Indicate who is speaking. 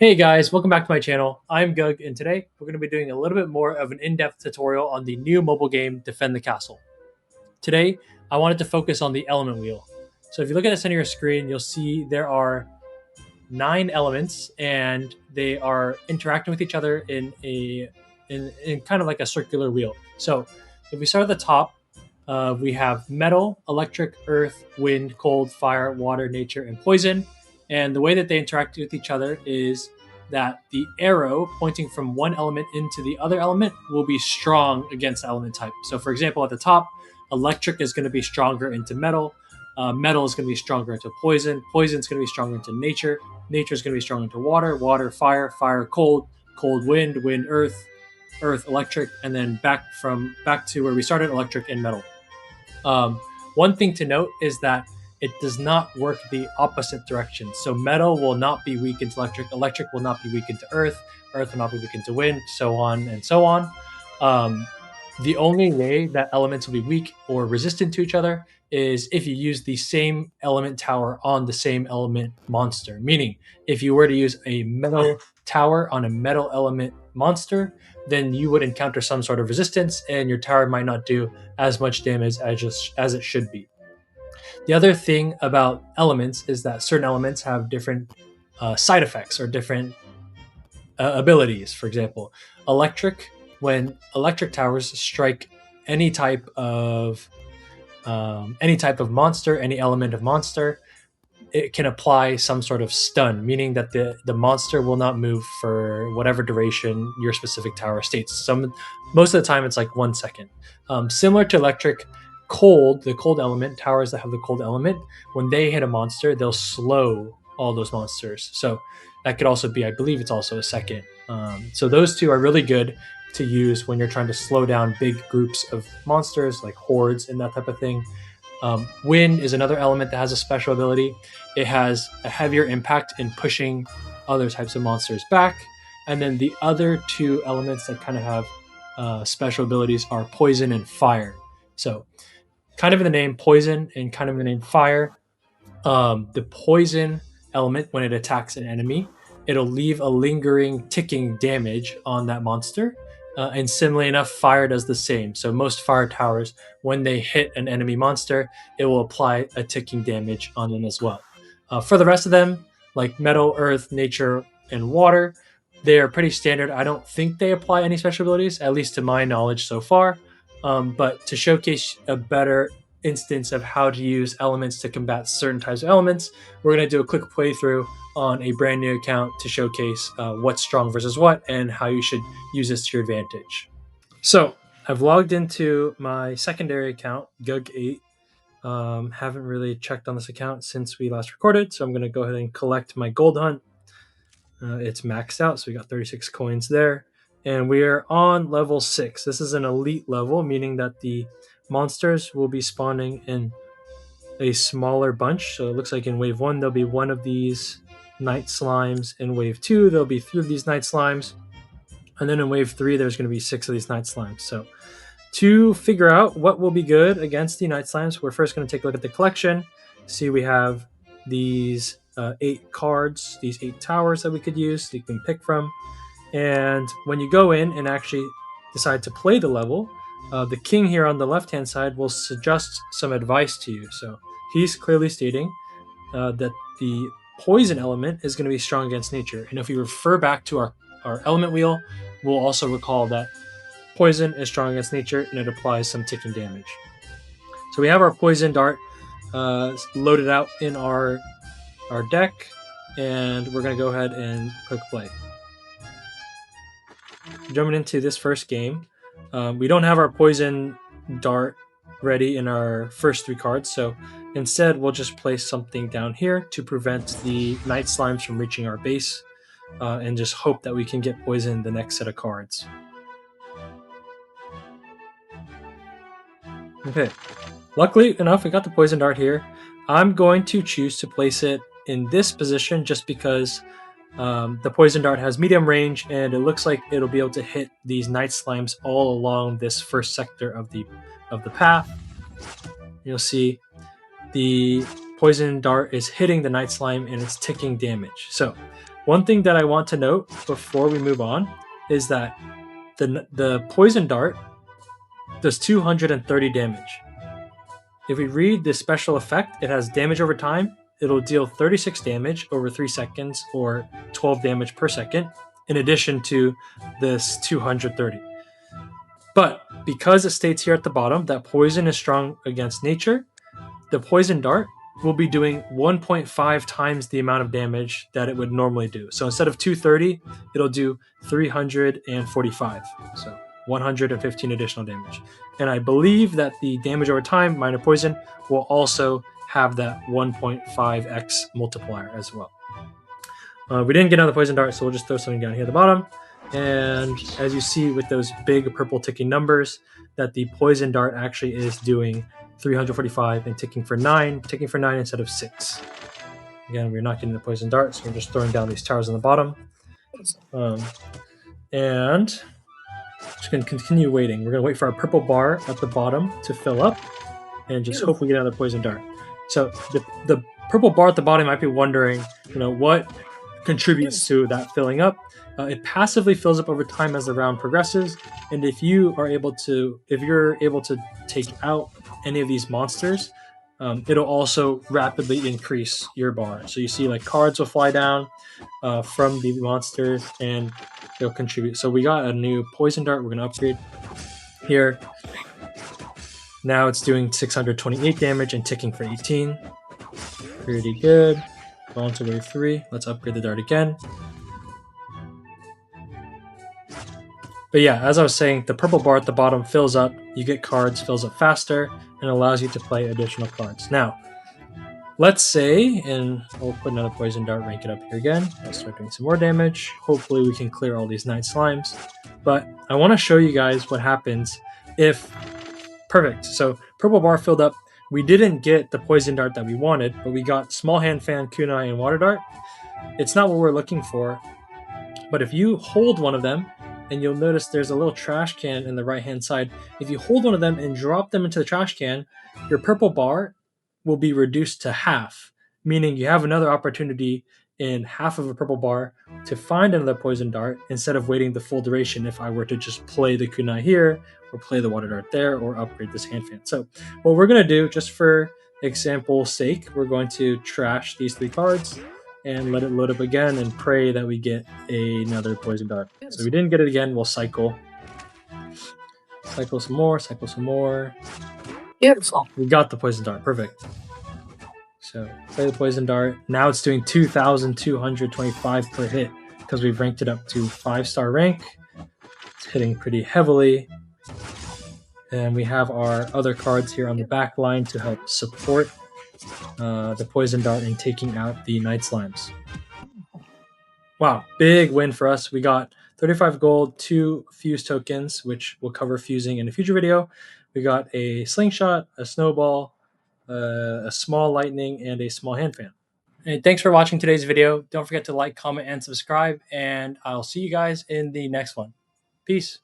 Speaker 1: Hey guys, welcome back to my channel. I'm Gug, and today we're going to be doing a little bit more of an in-depth tutorial on the new mobile game, Defend the Castle. Today, I wanted to focus on the element wheel. So if you look at the center of your screen, you'll see there are 9 elements, and they are interacting with each other in kind of like a circular wheel. So if we start at the top, we have metal, electric, earth, wind, cold, fire, water, nature, and poison. And the way that they interact with each other is that the arrow pointing from one element into the other element will be strong against the element type. So, for example, at the top, electric is going to be stronger into metal. Metal is going to be stronger into poison. Poison is going to be stronger into nature. Nature is going to be stronger into water. Water, fire. Fire, cold. Cold, wind. Wind, earth. Earth, electric, and then back to where we started, electric and metal. One thing to note is that it does not work the opposite direction. So metal will not be weak into electric, electric will not be weak into earth, earth will not be weak into wind, so on and so on. The only way that elements will be weak or resistant to each other is if you use the same element tower on the same element monster. Meaning, if you were to use a metal tower on a metal element monster, then you would encounter some sort of resistance and your tower might not do as much damage as it should be. The other thing about elements is that certain elements have different side effects or different abilities. For example, electric, when electric towers strike any type of monster, any element of monster, it can apply some sort of stun, meaning that the monster will not move for whatever duration your specific tower states. Most of the time, it's like 1 second. Similar to electric, the cold element, towers that have the cold element, when they hit a monster, they'll slow all those monsters. So that could also be, I believe it's also a second. So those two are really good to use when you're trying to slow down big groups of monsters like hordes and that type of thing. Wind is another element that has a special ability. It has a heavier impact in pushing other types of monsters back. And then the other two elements that kind of have special abilities are poison and fire. So kind of in the name poison and kind of in the name fire. The poison element, when it attacks an enemy, it'll leave a lingering ticking damage on that monster. And similarly enough, fire does the same. So most fire towers, when they hit an enemy monster, it will apply a ticking damage on them as well. For the rest of them, like metal, earth, nature, and water, they are pretty standard. I don't think they apply any special abilities, at least to my knowledge so far. But to showcase a better instance of how to use elements to combat certain types of elements, we're going to do a quick playthrough on a brand new account to showcase what's strong versus what and how you should use this to your advantage. So I've logged into my secondary account, Gug8. Haven't really checked on this account since we last recorded, so I'm going to go ahead and collect my gold hunt. It's maxed out, so we got 36 coins there. And we are on level 6. This is an elite level, meaning that the monsters will be spawning in a smaller bunch. So it looks like in wave 1, there'll be one of these night slimes. In wave 2, there'll be 3 of these night slimes. And then in wave 3, there's going to be 6 of these night slimes. So to figure out what will be good against the night slimes, we're first going to take a look at the collection. See, we have these 8 cards, these 8 towers that we could use that you can pick from. And when you go in and actually decide to play the level, the king here on the left-hand side will suggest some advice to you. So he's clearly stating that the poison element is going to be strong against nature. And if we refer back to our element wheel, we'll also recall that poison is strong against nature and it applies some ticking damage. So we have our poison dart loaded out in our deck, and we're going to go ahead and click play. Jumping into this first game, we don't have our poison dart ready in our first 3 cards, so instead we'll just place something down here to prevent the night slimes from reaching our base, and just hope that we can get poison the next set of cards. Okay, luckily enough, we got the poison dart here. I'm going to choose to place it in this position just because the poison dart has medium range, and it looks like it'll be able to hit these night slimes all along this first sector of the path. You'll see the poison dart is hitting the night slime and it's ticking damage. So One thing that I want to note before we move on is that the poison dart does 230 damage. If we read the special effect, it has damage over time. It'll deal 36 damage over 3 seconds or 12 damage per second, in addition to this 230. But because it states here at the bottom that poison is strong against nature, the poison dart will be doing 1.5 times the amount of damage that it would normally do. So instead of 230, it'll do 345. So 115 additional damage. And I believe that the damage over time, minor poison, will also have that 1.5x multiplier as well. We didn't get another poison dart, so we'll just throw something down here at the bottom. And as you see with those big purple ticking numbers, that the poison dart actually is doing 345 and ticking for 9 instead of 6. Again, we're not getting the poison dart, so we're just throwing down these towers on the bottom. And just going to continue waiting. We're going to wait for our purple bar at the bottom to fill up and just hope we get another poison dart. So the purple bar at the bottom might be wondering, what contributes to that filling up. It passively fills up over time as the round progresses, and if you're able to take out any of these monsters, it'll also rapidly increase your bar. So you see, like, cards will fly down from the monsters, and they'll contribute. So we got a new poison dart. We're going to upgrade here. Now it's doing 628 damage and ticking for 18. Pretty good. On to wave 3. Let's upgrade the dart again. But yeah, as I was saying, the purple bar at the bottom fills up, you get cards, fills up faster, and allows you to play additional cards. Now, let's say, and we'll put another poison dart, rank it up here again. I'll start doing some more damage. Hopefully we can clear all these night slimes. But I want to show you guys what happens if... Perfect. So purple bar filled up. We didn't get the poison dart that we wanted, but we got small hand fan, kunai, and water dart. It's not what we're looking for. But if you hold one of them, and you'll notice there's a little trash can in the right-hand side. If you hold one of them and drop them into the trash can, your purple bar will be reduced to half, meaning you have another opportunity in half of a purple bar to find another poison dart instead of waiting the full duration if I were to just play the kunai here or play the water dart there or upgrade this hand fan. So what we're going to do, just for example's sake, we're going to trash these 3 cards and let it load up again and pray that we get another poison dart. So we didn't get it again, we'll cycle. Cycle some more.
Speaker 2: Beautiful.
Speaker 1: We got the poison dart, perfect. So play the poison dart. Now it's doing 2,225 per hit because we've ranked it up to 5-star rank. It's hitting pretty heavily. And we have our other cards here on the back line to help support the poison dart and taking out the night slimes. Wow, big win for us. We got 35 gold, 2 fuse tokens, which we'll cover fusing in a future video. We got a slingshot, a snowball, a small lightning, and a small hand fan. Hey, thanks for watching today's video. Don't forget to like, comment, and subscribe, and I'll see you guys in the next one. Peace.